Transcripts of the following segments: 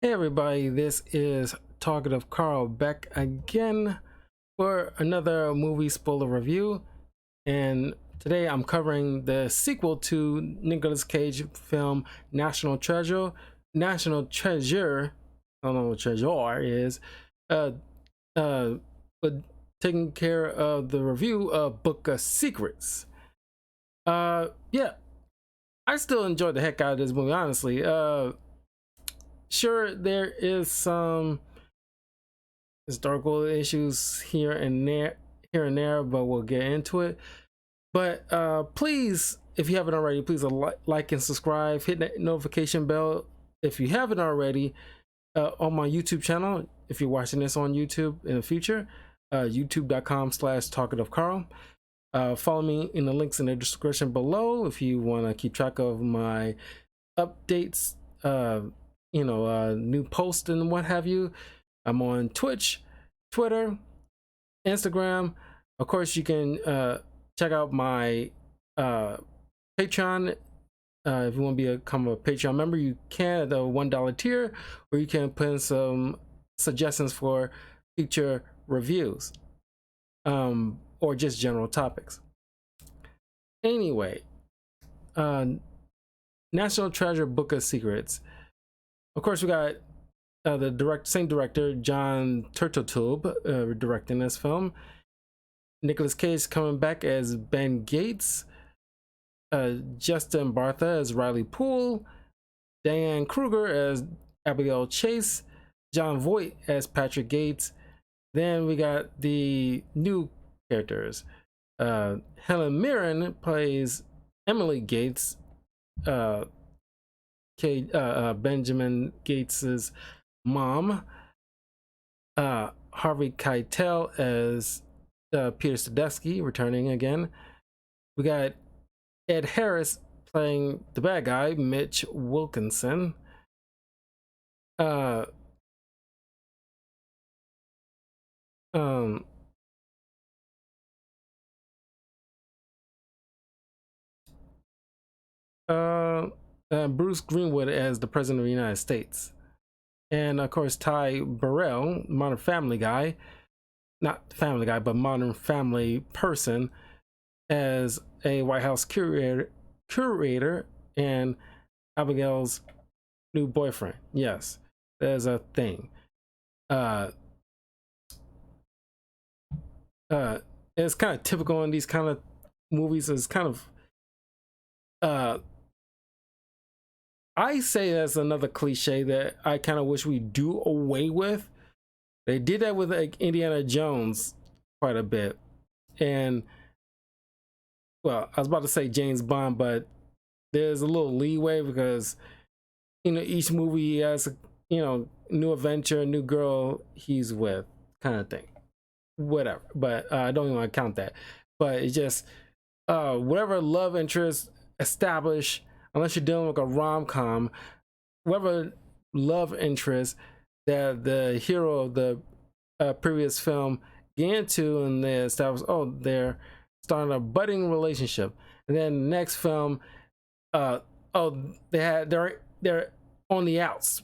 Hey everybody, this is Talkative Carl back again for another movie spoiler review. And today I'm covering the sequel to Nicolas Cage film National Treasure. National Treasure, I don't know what treasure is. Uh, but taking care of the review of Book of Secrets. Yeah, I still enjoyed the heck out of this movie, honestly. Sure, there is some historical issues here and there, but we'll get into it. But please, if you haven't already, please like and subscribe, hit that notification bell if you haven't already, on my YouTube channel. If you're watching this on YouTube in the future, youtube.com/talkativecarl. Follow me in the links in the description below if you want to keep track of my updates, new posts and what have you. I'm on Twitch, Twitter, Instagram. Of course, you can check out my Patreon. If you want to become a Patreon member, you can at the $1 tier, or you can put in some suggestions for future reviews, or just general topics. Anyway, National Treasure: Book of Secrets. Of course, we got the same director, Jon Turteltaub, directing this film. Nicolas Cage coming back as Ben Gates. Justin Bartha as Riley Poole. Diane Kruger as Abigail Chase. Jon Voight as Patrick Gates. Then we got the new characters. Helen Mirren plays Emily Gates, Benjamin Gates's mom. Harvey Keitel as Peter Sadusky, returning again. We got Ed Harris playing the bad guy, Mitch Wilkinson. Ben Bruce Greenwood as the President of the United States. And of course, Ty Burrell, Modern Family guy, not Family Guy, but Modern Family person, as a White House curator and Abigail's new boyfriend. Yes, there's a thing. It's kind of typical in these kind of movies. It's kind of I say that's another cliche that I kind of wish we do away with. They did that with like Indiana Jones quite a bit. And well, I was about to say James Bond, but there's a little leeway because each movie has new adventure, new girl he's with, kind of thing. Whatever. But I don't even want to count that. But it's just whatever love interest established, unless you're dealing with a rom-com, whatever love interest that the hero of the previous film get into, and they establish, they're starting a budding relationship, and then the next film, they're on the outs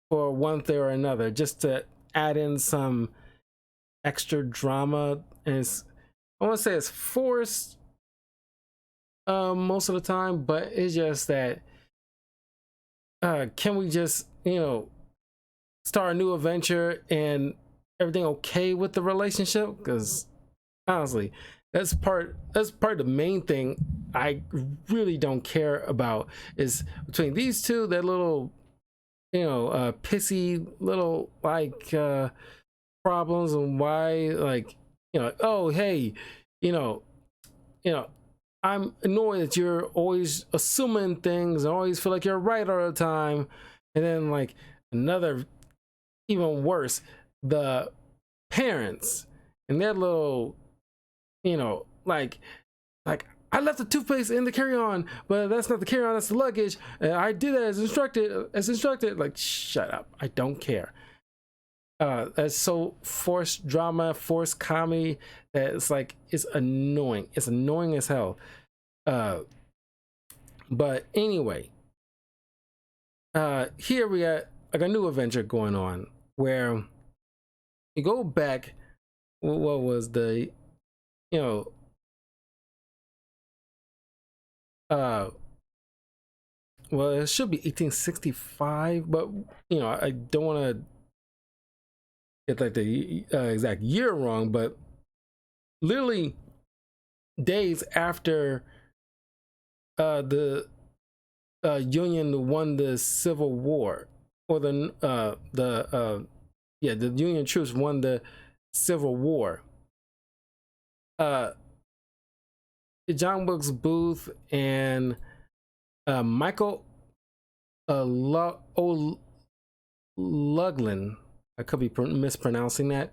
for one thing or another, just to add in some extra drama. And I want to say it's forced most of the time, but it's just that can we just start a new adventure and everything okay with the relationship? Because honestly, that's part of the main thing I really don't care about, is between these two, that little pissy little problems, and why oh hey, I'm annoyed that you're always assuming things and always feel like you're right all the time. And then like another, even worse, the parents and their little, like I left the toothpaste in the carry-on, but that's not the carry-on, that's the luggage. And I did it as instructed. Like, shut up. I don't care. That's so forced drama, forced comedy, that it's like, it's annoying. It's annoying as hell. But anyway, here we got like a new adventure going on where you go back. What was the, you know, uh, well, it should be 1865, but you know, I don't want to get like the exact year wrong, but literally days after the Union won the Civil War, or the Union troops won the Civil War. John Wilkes Booth and Michael O'Loughlin, I could be mispronouncing that,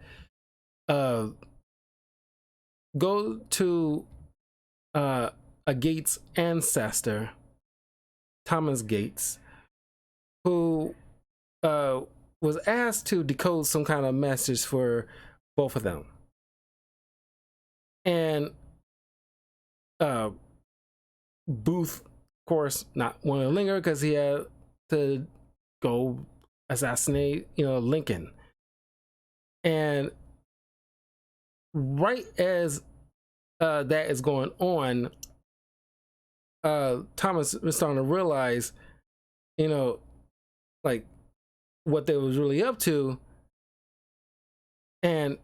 go to a Gates ancestor, Thomas Gates, who was asked to decode some kind of message for both of them. And Booth, of course, not want to linger because he had to go assassinate, Lincoln. And right as that is going on, Thomas was starting to realize, like what they was really up to. And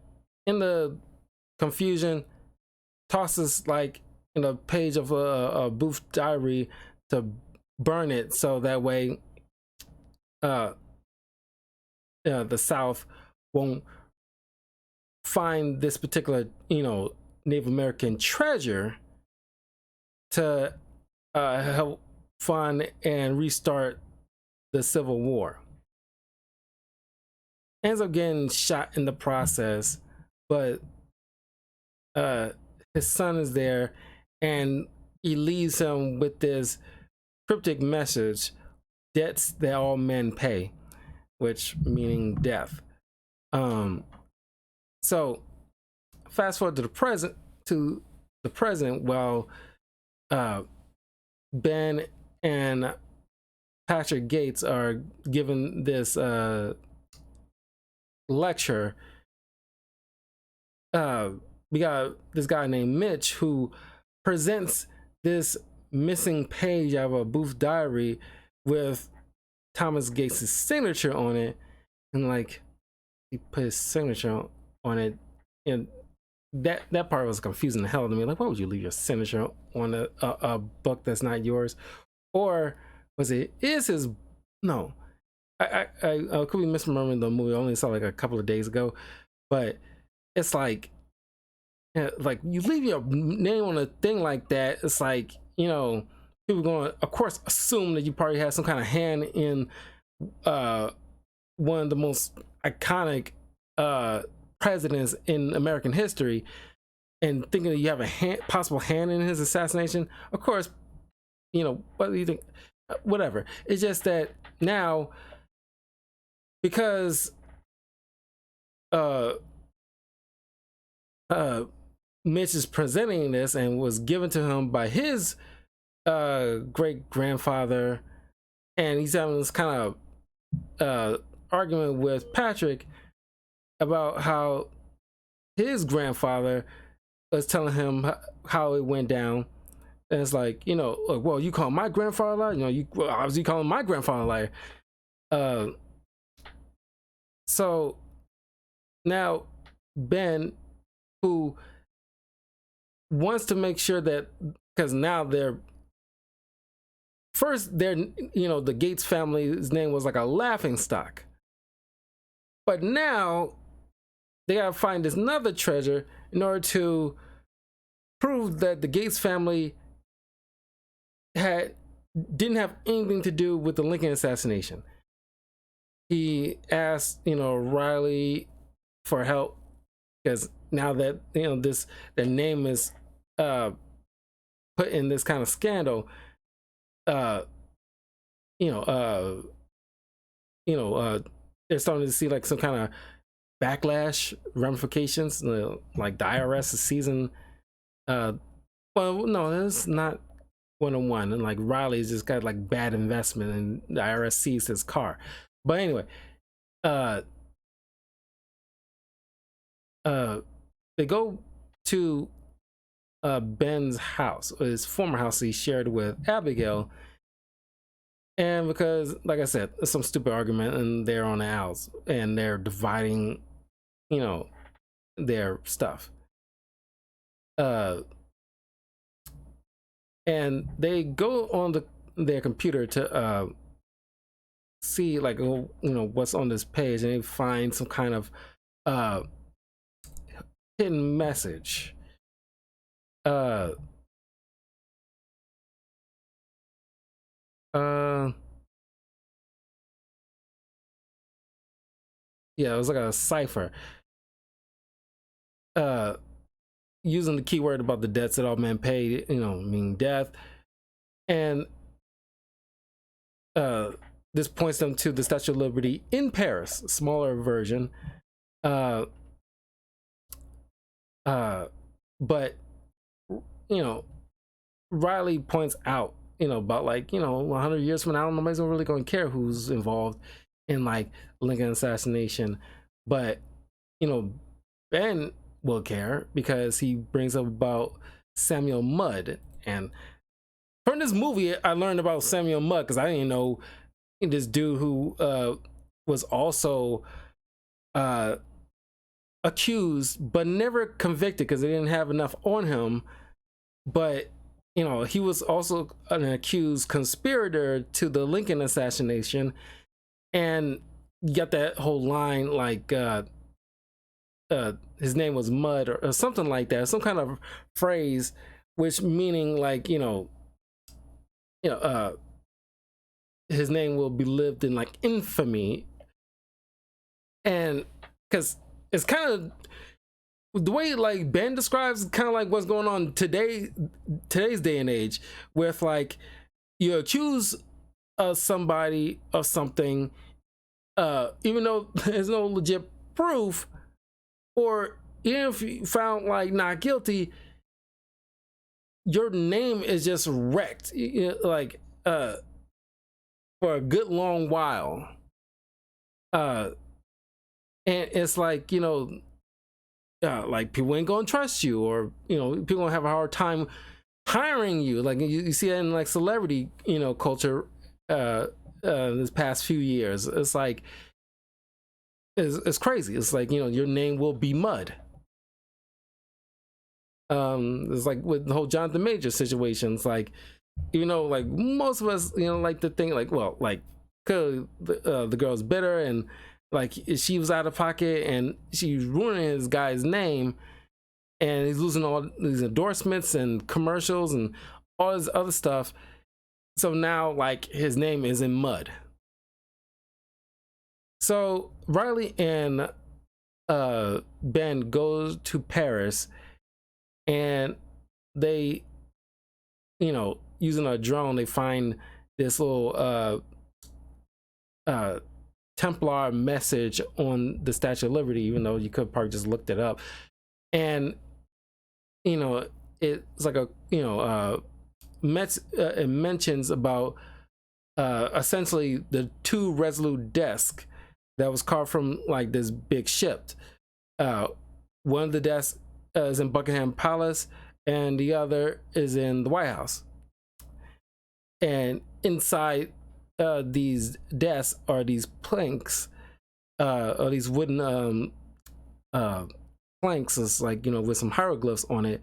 in the confusion, tosses like in a page of a Booth diary to burn it, so that way the South won't find this particular Native American treasure to help fund and restart the Civil War. Ends up getting shot in the process, but his son is there, and he leaves him with this cryptic message: debts that all men pay, which meaning death. So fast forward to the present, while Ben and Patrick Gates are given this lecture. We got this guy named Mitch who presents this missing page of a Booth diary with Thomas Gates' signature on it, and like he put his signature on it, and that part was confusing the hell to me. Like, why would you leave your signature on a book that's not yours? Or was it is his? No, I could be misremembering the movie. I only saw like a couple of days ago, but it's like you leave your name on a thing like that. It's like, people going to, of course, assume that you probably had some kind of hand in one of the most iconic presidents in American history, and thinking that you have a possible hand in his assassination. Of course, what do you think? Whatever. It's just that now, because Mitch is presenting this and was given to him by his great grandfather, and he's having this kind of argument with Patrick about how his grandfather was telling him how it went down. And it's like, well, you call my grandfather a liar? You obviously calling my grandfather a liar. So now Ben, who wants to make sure that, because now the Gates family's name was like a laughing stock, but now they gotta find this another treasure in order to prove that the Gates family didn't have anything to do with the Lincoln assassination. He asked Riley for help, because now that their name is put in this kind of scandal, they're starting to see like some kind of backlash ramifications, like the IRS is seizing. Well, no, it's not 101, and like Riley's just got like bad investment, and the IRS seized his car. But anyway, uh, they go to Ben's house, his former house he shared with Abigail. And because, like I said, it's some stupid argument, and they're on the house, and they're dividing, you know, their stuff. And they go on their computer to see, like, what's on this page, and they find some kind of hidden message. Yeah, it was like a cipher. Using the keyword about the debts that all men paid, mean death. And this points them to the Statue of Liberty in Paris, smaller version. But Riley points out, about 100 years from now, nobody's really going to care who's involved in like Lincoln assassination. But Ben will care because he brings up about Samuel Mudd. And from this movie, I learned about Samuel Mudd because I didn't know this dude who was also accused but never convicted because they didn't have enough on him. But he was also an accused conspirator to the Lincoln assassination, and you got that whole line like his name was Mudd or something like that, some kind of phrase which meaning like his name will be lived in like infamy. And because it's kind of the way like Ben describes, kind of like what's going on today's day and age, with like you accuse somebody of something, even though there's no legit proof, or even if you found like not guilty, your name is just wrecked, like for a good long while. And it's like like people ain't gonna trust you, or people gonna have a hard time hiring you. Like you see that in like celebrity culture this past few years. It's like it's crazy. It's like your name will be mud. It's like with the whole Jonathan Major situations, like like most of us like to think like, well, like the girl's bitter and like she was out of pocket and she's ruining this guy's name, and he's losing all these endorsements and commercials and all this other stuff. So now like his name is in mud. So Riley and Ben goes to Paris, and they using a drone, they find this little Templar message on the Statue of Liberty, even though you could probably just looked it up. And it's like a it mentions about essentially the two Resolute desks that was carved from like this big ship. One of the desks is in Buckingham Palace, and the other is in the White House. And inside these desks are these planks, or these wooden planks, is like with some hieroglyphs on it,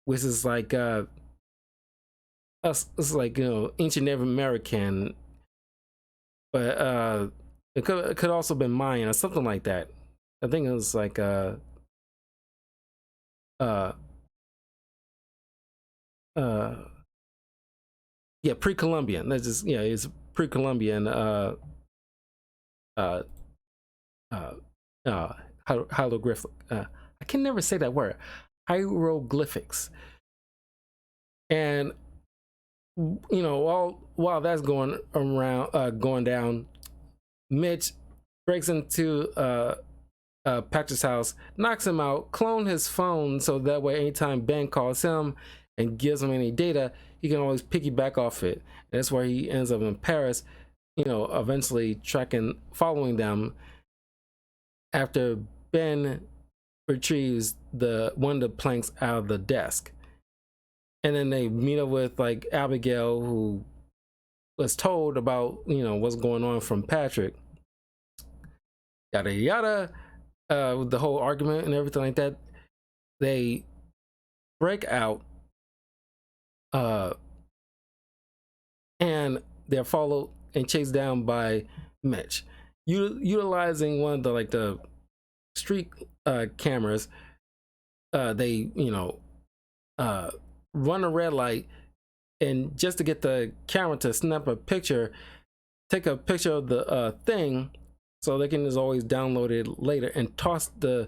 which is like it's like ancient Native American, but it could also been Mayan or something like that. I think it was like yeah, pre-Columbian. That's just it's pre-Columbian hieroglyphic. I can never say that word. Hieroglyphics. And while that's going down, Mitch breaks into Patrick's house, knocks him out, clone his phone so that way anytime Ben calls him and gives him any data, he can always piggyback off it. And that's where he ends up in Paris, eventually following them after Ben retrieves one of the planks out of the desk. And then they meet up with like Abigail, who was told about what's going on from Patrick. Yada yada. With the whole argument and everything like that, they break out, and they're followed and chased down by Mitch, utilizing one of the street cameras. They run a red light, and just to get the camera to snap a picture, take a picture of the thing, so they can just always download it later and toss the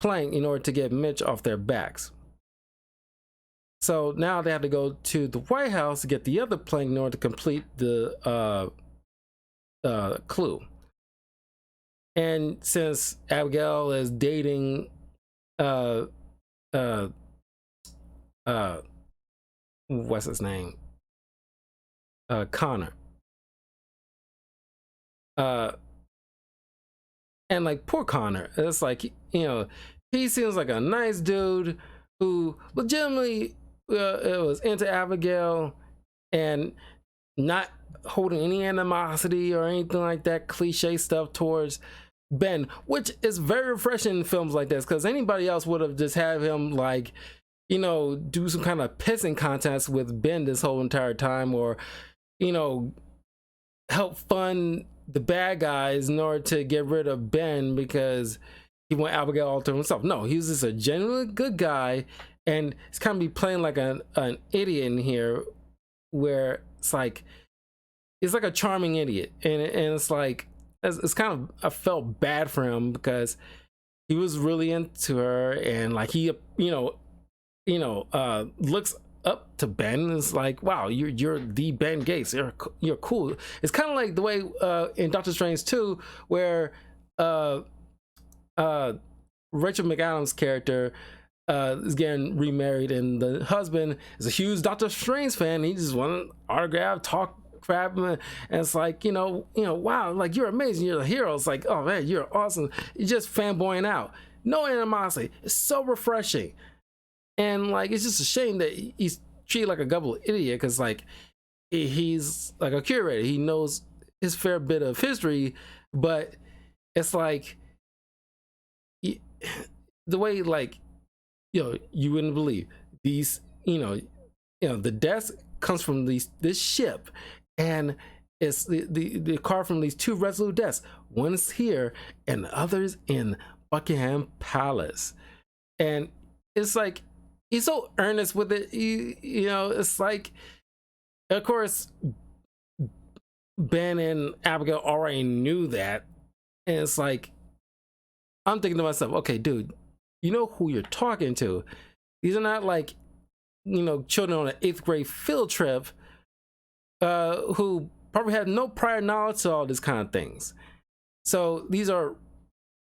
plank in order to get Mitch off their backs. So now they have to go to the White House to get the other plank in order to complete the clue. And since Abigail is dating what's his name? Connor. And like poor Connor, it's like, he seems like a nice dude who legitimately was into Abigail and not holding any animosity or anything like that cliche stuff towards Ben, which is very refreshing in films like this, because anybody else would have just had him like, do some kind of pissing contest with Ben this whole entire time, or help fund the bad guys in order to get rid of Ben because he want Abigail all to himself. No, he's just a genuinely good guy, and he's kind of be playing like an idiot in here, where it's like he's like a charming idiot, and it's like it's kind of, I felt bad for him because he was really into her, and like he looks up to Ben and it's like, wow, you're the Ben Gates, you're cool. It's kind of like the way in Doctor Strange 2, where Rachel McAdams' character is getting remarried, and the husband is a huge Doctor Strange fan. He just wanted an autograph, talk crap, and it's like, wow, like, you're amazing, you're the hero. It's like, oh man, you're awesome. You're just fanboying out, no animosity. It's so refreshing. And like, it's just a shame that he's treated like a gullible idiot, because like he's like a curator, he knows his fair bit of history, but it's like the way, like, you wouldn't believe these, the desk comes from this ship, and it's the car from these two Resolute desks. One's here and the other's in Buckingham Palace, and it's like he's so earnest with it. It's like, of course, Ben and Abigail already knew that, and it's like, I'm thinking to myself, okay, dude, you know who you're talking to. These are not like, children on an 8th grade field trip who probably had no prior knowledge to all these kind of things. So these are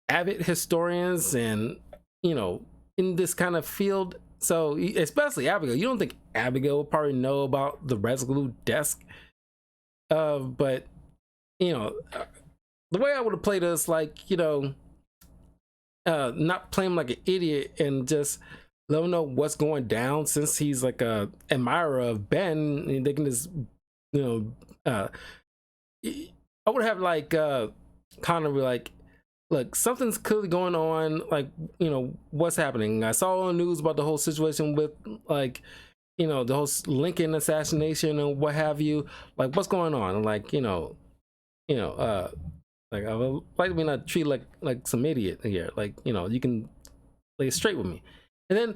avid historians and, in this kind of field. So especially Abigail, you don't think Abigail will probably know about the Resolute desk. But, the way I would have played this, like, not play him like an idiot and just let him know what's going down, since he's like a admirer of Ben, and they can just, I would have like Connor be like, look, something's clearly going on, like, what's happening. I saw on the news about the whole situation with, like, the whole Lincoln assassination and what have you, like, what's going on, like, like, I would like to be not treated like some idiot here. Like, you can lay it straight with me, and then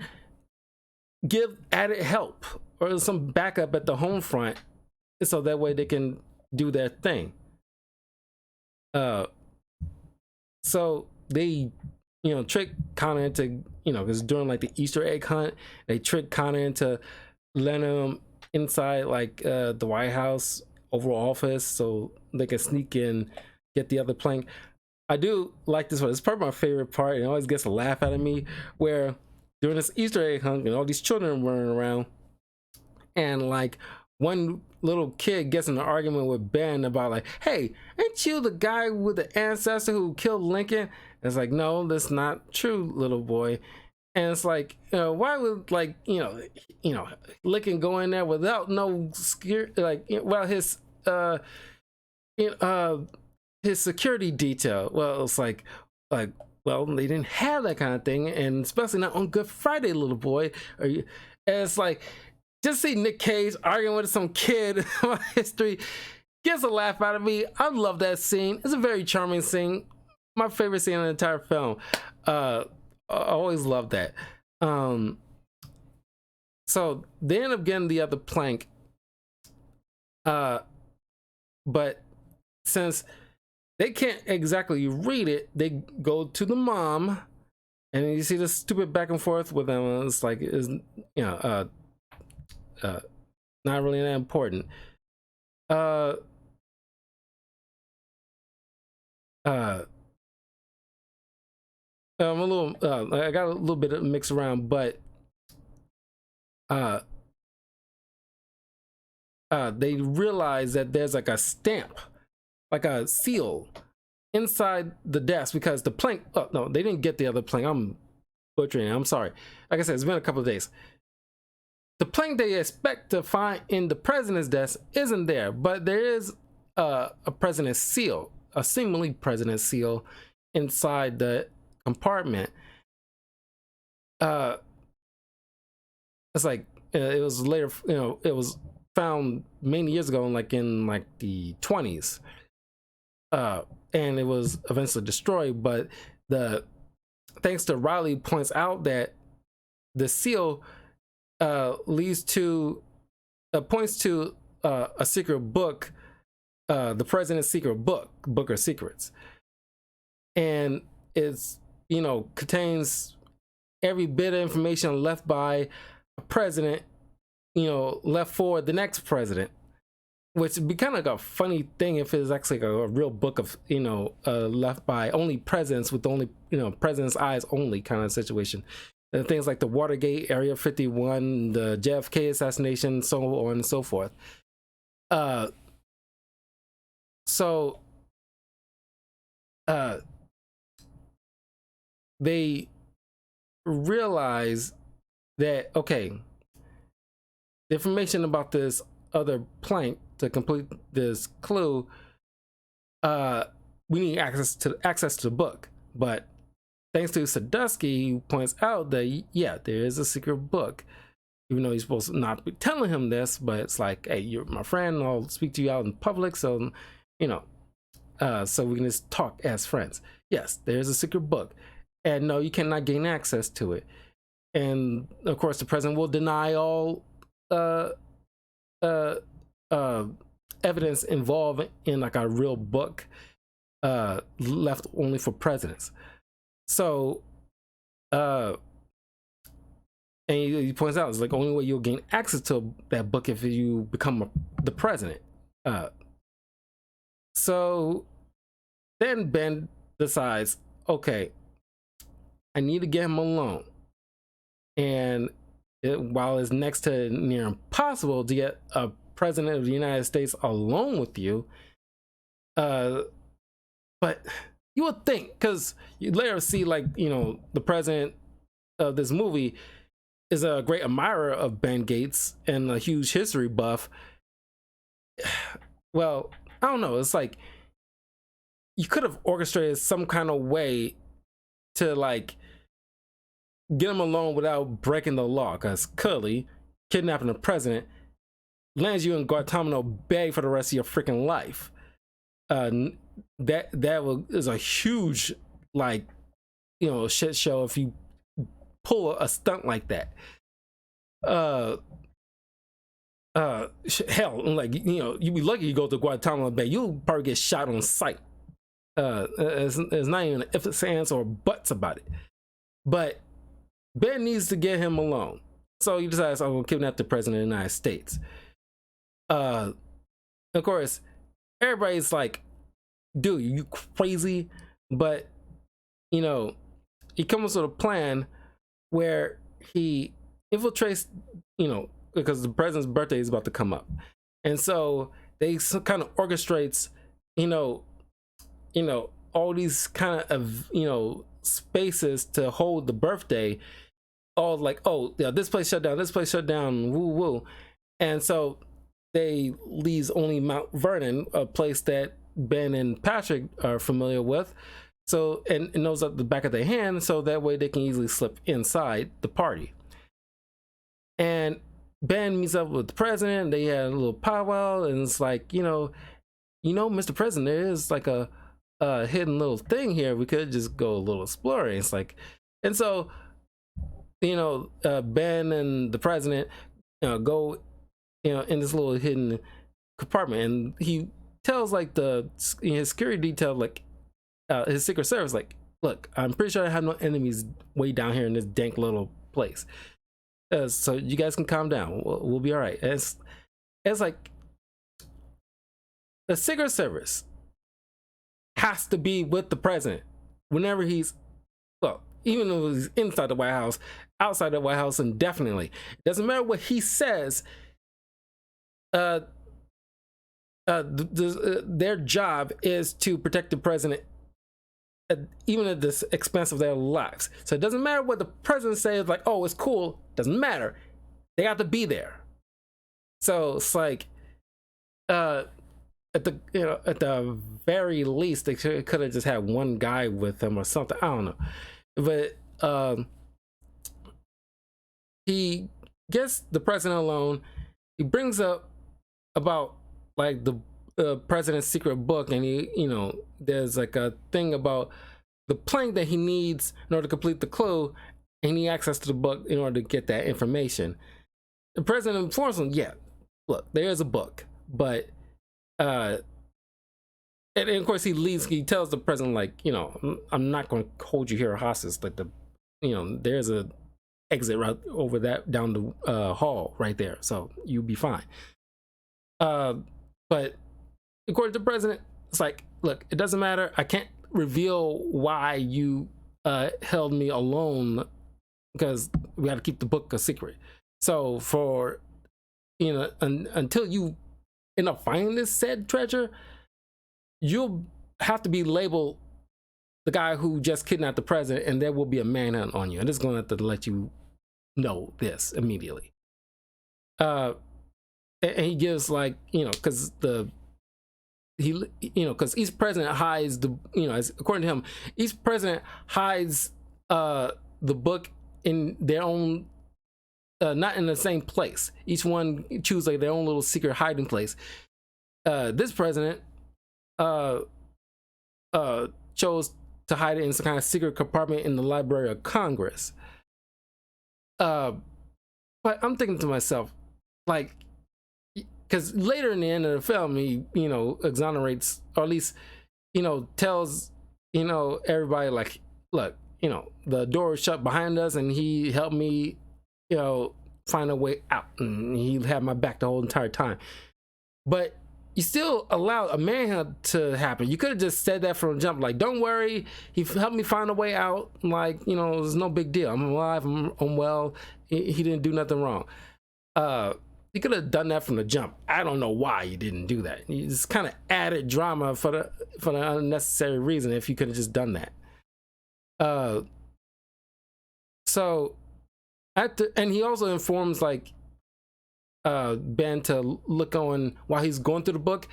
give added help or some backup at the home front, so that way they can do their thing. So they, trick Connor into, because during like the Easter egg hunt, they trick Connor into letting him inside like the White House Oval Office, so they can sneak in, get the other plank. I do like this one. It's probably my favorite part, and it always gets a laugh out of me, where during this Easter egg hunt and all these children running around, and like one little kid gets in an argument with Ben about like, hey, ain't you the guy with the ancestor who killed Lincoln? And it's like, no, that's not true, little boy. And it's like, why would like, Lincoln go in there without no like, well, his security detail. Well, it's like, well, they didn't have that kind of thing, and especially not on Good Friday, little boy. And it's like, just see Nick Cage arguing with some kid about history gets a laugh out of me. I love that scene. It's a very charming scene. My favorite scene in the entire film. I always love that. So they end up getting the other plank. But since they can't exactly read it, they go to the mom, and you see this stupid back and forth with them. It's like, not really that important. I'm a little, I got a little bit of mix around, but they realize that there's like a stamp, like a seal inside the desk, because the plank, oh no, they didn't get the other plank. I'm butchering it. I'm sorry. Like I said, it's been a couple of days. The plank they expect to find in the president's desk isn't there, but there is a president's seal, a seemingly president's seal inside the compartment. It's like, it was later, it was found many years ago, in like the 20s. And it was eventually destroyed, but thanks to Riley points out that the seal points to a secret book, the president's secret book of secrets, and it's contains every bit of information left by a president, left for the next president, which would be kind of like a funny thing if it's actually like a real book of left by only presidents, with only president's eyes only kind of situation. And things like the Watergate, Area 51, the JFK assassination, so on and so forth. They realize that, okay, the information about this other plank to complete this clue, we need access to the book. But thanks to Sadusky, who points out that, yeah, there is a secret book, even though he's supposed to not be telling him this, but it's like, hey, you're my friend, I'll speak to you out in public, so so we can just talk as friends. Yes, there's a secret book, and no, you cannot gain access to it. And of course, the president will deny all evidence involved in like a real book left only for presidents. So and he points out, it's like, only way you'll gain access to that book if you become the president. So then Ben decides, okay, I need to get him alone. And while it's next to near impossible to get a president of the United States alone with you, but you would think, because you later see, like, the president of this movie is a great admirer of Ben Gates and a huge history buff. Well, I don't know. It's like, you could have orchestrated some kind of way to like get him alone without breaking the law, because clearly kidnapping the president lands you in Guantanamo Bay for the rest of your freaking life. That is a huge, like, shit show if you pull a stunt like that. Hell, like, you'd be lucky you go to Guantanamo Bay, you'll probably get shot on sight. There's not even ifs, ands, or buts about it. But Ben needs to get him alone, so he decides, I'm gonna kidnap the president of the United States. Of course, everybody's like, dude, you crazy? But he comes with a plan where he infiltrates, because the president's birthday is about to come up, And so they kind of orchestrates, you know, all these kind of spaces to hold the birthday. All like, oh yeah, this place shut down, this place shut down, woo woo. And so they leaves only Mount Vernon, a place that Ben and Patrick are familiar with. So and knows at the back of their hand, so that way they can easily slip inside the party. And Ben meets up with the president. They had a little powwow, and it's like, Mr. President, there is like a hidden little thing here. We could just go a little exploring. It's like, and so, Ben and the president, go, in this little hidden compartment, and he tells like his security detail, like his Secret Service, like, look, I'm pretty sure I have no enemies way down here in this dank little place. So you guys can calm down. We'll be all right. It's like the Secret Service has to be with the president whenever he's, well, even though he's inside the White House, outside the White House, and definitely it doesn't matter what he says. Their job is to protect the president, even at the expense of their lives. So it doesn't matter what the president says, like, oh, it's cool. Doesn't matter. They have to be there. So it's like, at the very least, they could have just had one guy with them or something. I don't know. But he gets the president alone. He brings up about like the president's secret book, and there's like a thing about the plank that he needs in order to complete the clue, and he needs access to the book in order to get that information. The president informs him, yeah, look, there is a book, but and of course he tells the president, like, I'm not going to hold you here hostage. Like there's a exit right over that down the hall right there, so you'll be fine. But according to the president, it's like, look, it doesn't matter. I can't reveal why you held me alone, because we got to keep the book a secret. So for until you end up finding this said treasure, you'll have to be labeled the guy who just kidnapped the president, and there will be a manhunt on you. And it's going to have to let you know this immediately. And he gives, like, because because each president hides according to him, each president hides the book in their own, not in the same place. Each one choose like their own little secret hiding place. This president chose to hide it in some kind of secret compartment in the Library of Congress. But I'm thinking to myself, like, because later in the end of the film, he, exonerates, or at least, tells, everybody, like, look, the door was shut behind us, and he helped me, find a way out, and he had my back the whole entire time. But you still allowed a manhunt to happen. You could have just said that from the jump, like, don't worry, he helped me find a way out. Like, there's no big deal. I'm alive. I'm well. He didn't do nothing wrong. You could have done that from the jump. I don't know why you didn't do that. You just kind of added drama for the unnecessary reason if you could have just done that. So and he also informs, like, Ben to look on while he's going through the book.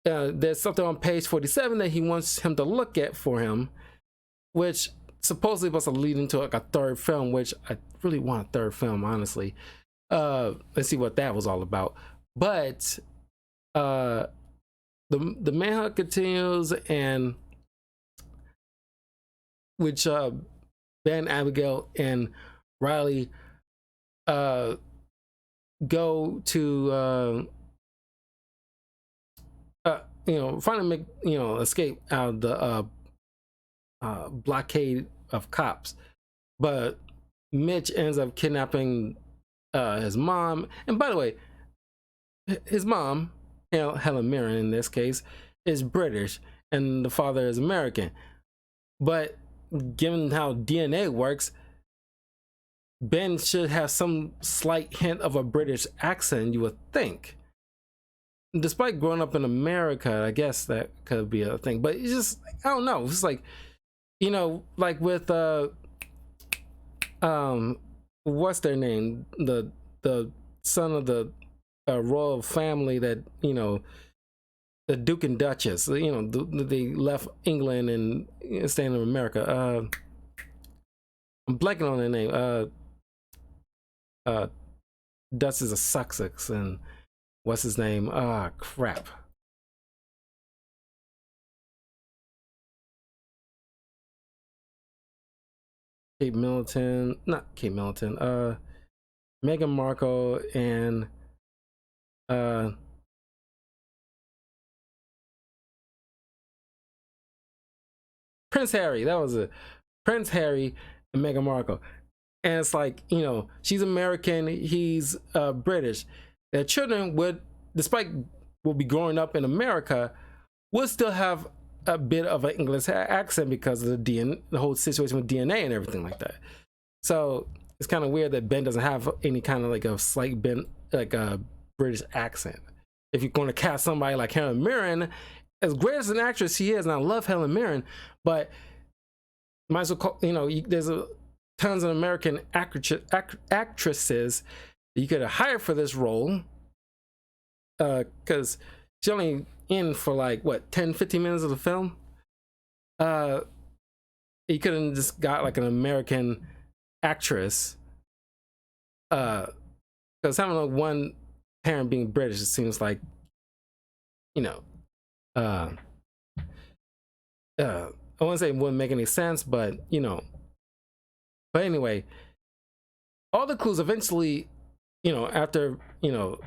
There's something on page 47 that he wants him to look at for him, which supposedly was to lead into like a third film, which I really want a third film, honestly. Let's see what that was all about. But the manhunt continues, and which Ben, Abigail, and Riley go to finally make escape out of the blockade of cops. But Mitch ends up kidnapping his mom. And by the way, his mom, Helen Mirren in this case, is British, and the father is American. But given how DNA works, Ben should have some slight hint of a British accent, you would think. despite growing up in America, I guess that could be a thing. But it's just, I don't know. It's like, you know, like with what's their name? The son of the royal family that, you know, the Duke and Duchess. You know, they left England and staying in America. I'm blanking on their name. Duchess of Sussex and what's his name? Ah, crap. Kate Middleton, not Kate Middleton. Meghan Markle and Prince Harry. That was it. Prince Harry and Meghan Markle. And it's like, you know, she's American, he's British. Their children would, despite will be growing up in America, would still have a bit of an English accent because of the whole situation with DNA and everything like that. So it's kind of weird that Ben doesn't have any kind of like a slight Ben, like a British accent. If you're going to cast somebody like Helen Mirren, as great as an actress she is, and I love Helen Mirren, but might as well call, you know, there's tons of American actresses you could have hired for this role, because she's only in for like what 10-15 minutes of the film. You could have just got like an American actress, because having like one parent being British, it seems like, you know, I wouldn't say it wouldn't make any sense, but you know. But anyway, all the clues eventually, you know, after, you know,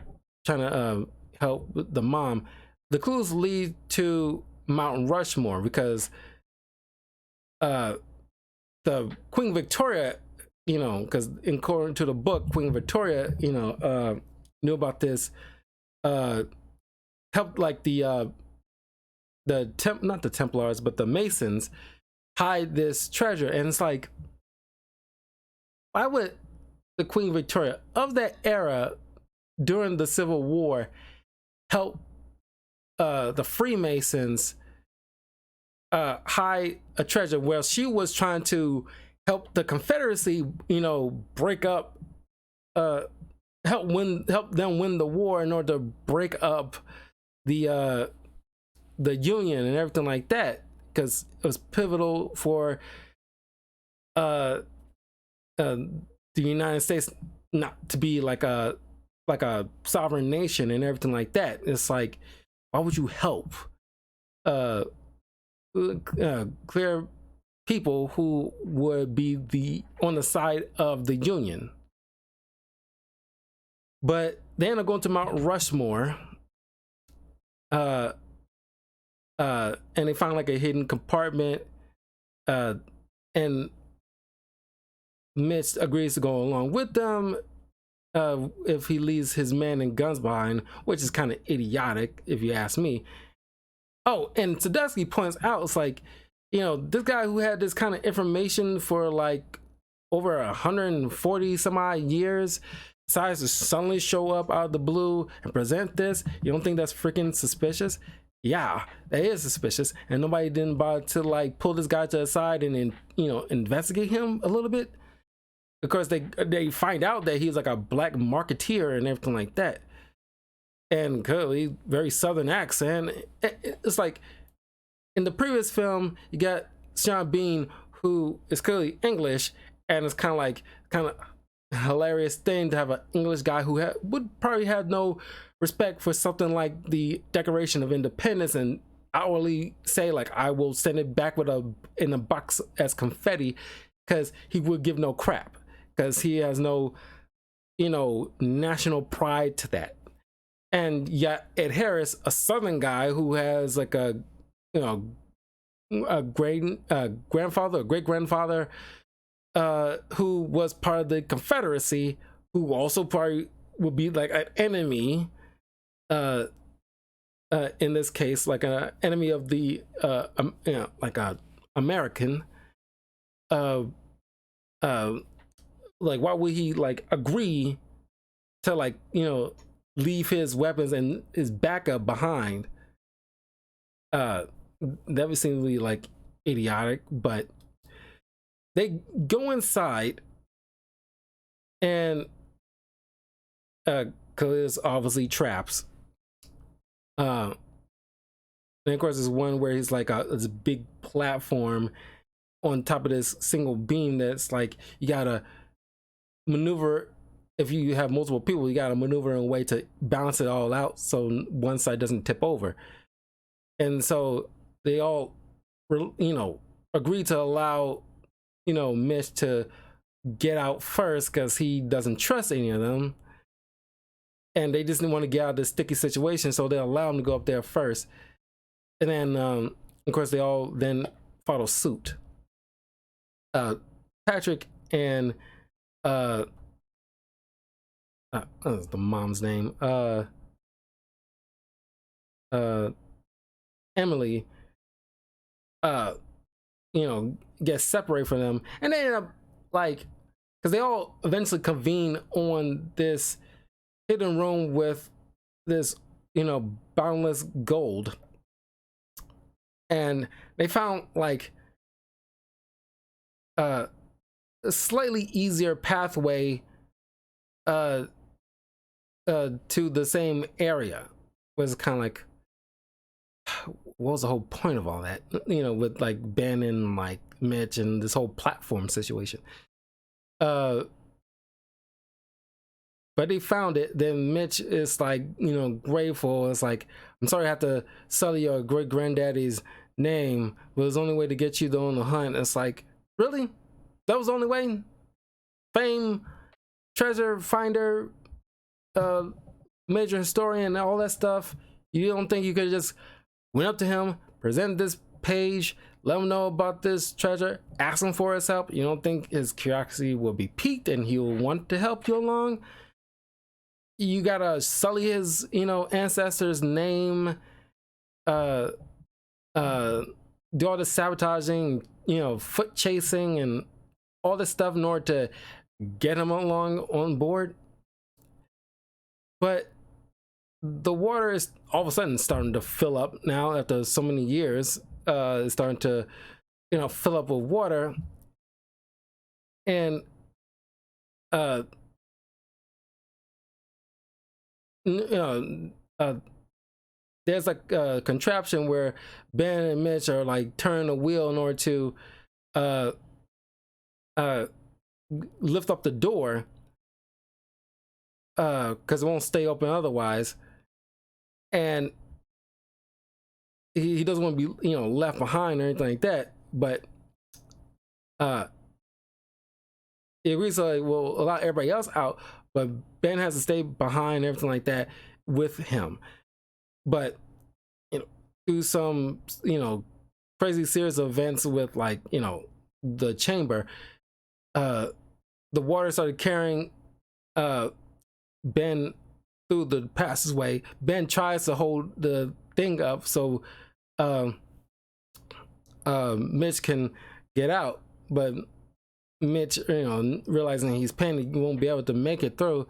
trying to help the mom, the clues lead to Mount Rushmore, because the Queen Victoria, you know, because according to the book, Queen Victoria, you know, knew about this, helped like not the Templars, but the Masons hide this treasure. And it's like, why would the Queen Victoria of that era during the Civil War help the Freemasons hide a treasure, where she was trying to help the Confederacy, you know, break up, help them win the war in order to break up the Union and everything like that, because it was pivotal for the United States not to be like a sovereign nation and everything like that. It's like, why would you help clear people who would be on the side of the Union? But they end up going to Mount Rushmore, and they find like a hidden compartment, and Mitch agrees to go along with them if he leaves his men and guns behind, which is kind of idiotic if you ask me. Oh, and Sadowski points out, it's like, you know, this guy who had this kind of information for like over 140 some odd years decides to suddenly show up out of the blue and present this. You don't think that's freaking suspicious? Yeah, that is suspicious, and nobody didn't bother to like pull this guy to the side and then, you know, investigate him a little bit. Because they find out that he's like a black marketeer and everything like that, and clearly very Southern accent. It's like in the previous film, you got Sean Bean, who is clearly English, and it's kind of hilarious thing to have an English guy who would probably have no respect for something like the Declaration of Independence, and hourly say like, I will send it back in a box as confetti, because he would give no crap, because he has no, you know, national pride to that. And yet Ed Harris, a Southern guy who has like a, you know, a great grandfather, a great grandfather, who was part of the Confederacy, who also probably would be like an enemy, in this case, like an enemy of the, you know, like a American, like, why would he like agree to like, you know, leave his weapons and his backup behind. That would seem to be like idiotic, but they go inside and cause there's obviously traps. And of course there's one where he's like this big platform on top of this single beam that's like you gotta maneuver. If you have multiple people, you gotta maneuver in a way to balance it all out so one side doesn't tip over. And so they all, you know, agree to allow, you know, Mitch to get out first because he doesn't trust any of them. And they just didn't want to get out of this sticky situation, so they allow him to go up there first. And then, of course, they all then follow suit. Patrick and what's the mom's name? Emily, you know, get separated from them, and they end up like, because they all eventually convene on this hidden room with this, you know, boundless gold, and they found like a slightly easier pathway to the same area. Was kind of like, what was the whole point of all that, you know, with like Ben and like Mitch and this whole platform situation. But they found it. Then Mitch is like, you know, grateful. It's like, I'm sorry I have to sully your great granddaddy's name, but it was the only way to get you on the hunt. It's like, really? That was the only way? Fame, treasure finder, major historian, all that stuff. You don't think you could just went up to him, presented this page, let him know about this treasure, ask him for his help? You don't think his curiosity will be piqued and he'll want to help you along? You gotta sully his, you know, ancestor's name, do all the sabotaging, you know, foot chasing and all this stuff in order to get him along on board. But the water is all of a sudden starting to fill up now after so many years. It's starting to, you know, fill up with water, and you know, there's like a contraption where Ben and Mitch are like turning the wheel in order to lift up the door because it won't stay open otherwise. And he doesn't want to be, you know, left behind or anything like that. But he agrees to like, will allow everybody else out, but Ben has to stay behind and everything like that with him. But, you know, through some, you know, crazy series of events with like, you know, the chamber, the water started carrying Ben through the passageway. Ben tries to hold the thing up so Mitch can get out, but Mitch, you know, realizing he's panicked, he won't be able to make it through,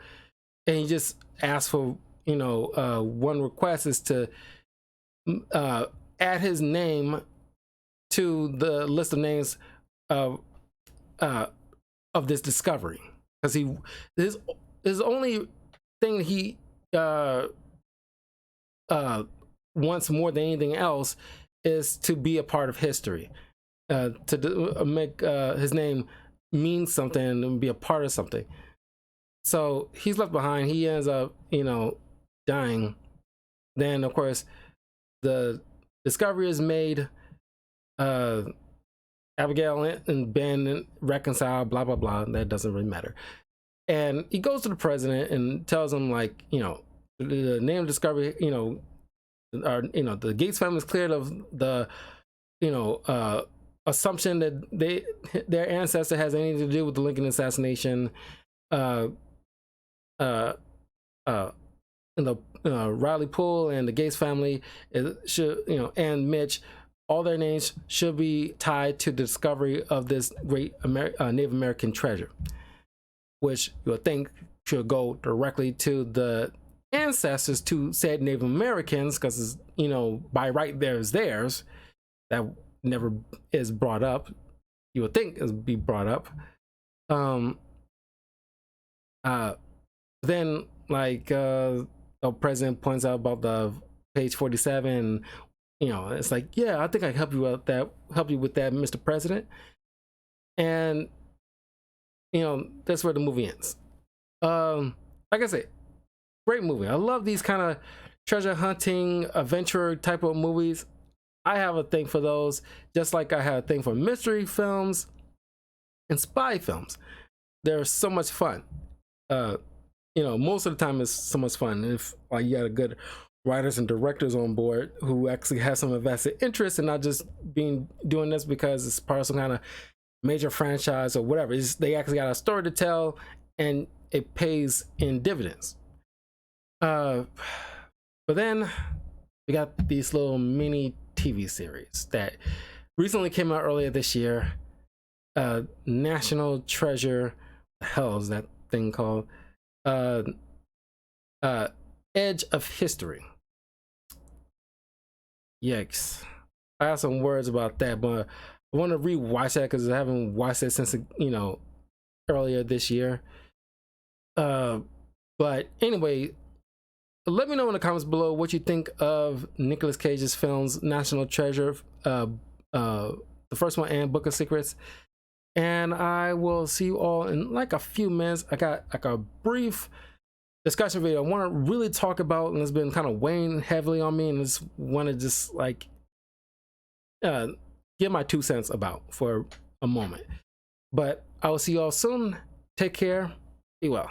and he just asks for, you know, one request is to add his name to the list of names of this discovery, because his only thing he wants more than anything else is to be a part of history, to make his name mean something and be a part of something. So he's left behind. He ends up, you know, dying. Then of course the discovery is made. Abigail and Ben reconcile, blah blah blah. That doesn't really matter. And he goes to the president and tells him, like, you know, the name of discovery, you know, the Gates family is cleared of the, you know, assumption that their ancestor has anything to do with the Lincoln assassination. And the Riley Poole and the Gates family should, you know, and Mitch, all their names should be tied to the discovery of this great Native American treasure, which you would think should go directly to the ancestors to said Native Americans, because, you know, by right there's theirs. That never is brought up. You would think it would be brought up. Then like the president points out about the page 47. You know, it's like, yeah, I think I can help you with that, Mr. President. And you know, that's where the movie ends. Like I said, great movie. I love these kind of treasure hunting adventure type of movies. I have a thing for those, just like I have a thing for mystery films and spy films. They're so much fun. You know, most of the time it's so much fun if like you got a good writers and directors on board who actually have some invested interest and not just doing this because it's part of some kind of major franchise or whatever. They actually got a story to tell and it pays in dividends. But then we got these little mini TV series that recently came out earlier this year. National Treasure, the hell is that thing called? Edge of History. Yikes. I have some words about that, but I want to rewatch that because I haven't watched it since, you know, earlier this year. But anyway, let me know in the comments below what you think of Nicolas Cage's films National Treasure, the first one, and Book of Secrets. And I will see you all in like a few minutes. I got like a brief discussion video I want to really talk about, and it's been kind of weighing heavily on me, and I just want to just like give my 2 cents about for a moment. But I will see you all soon. Take care. Be well.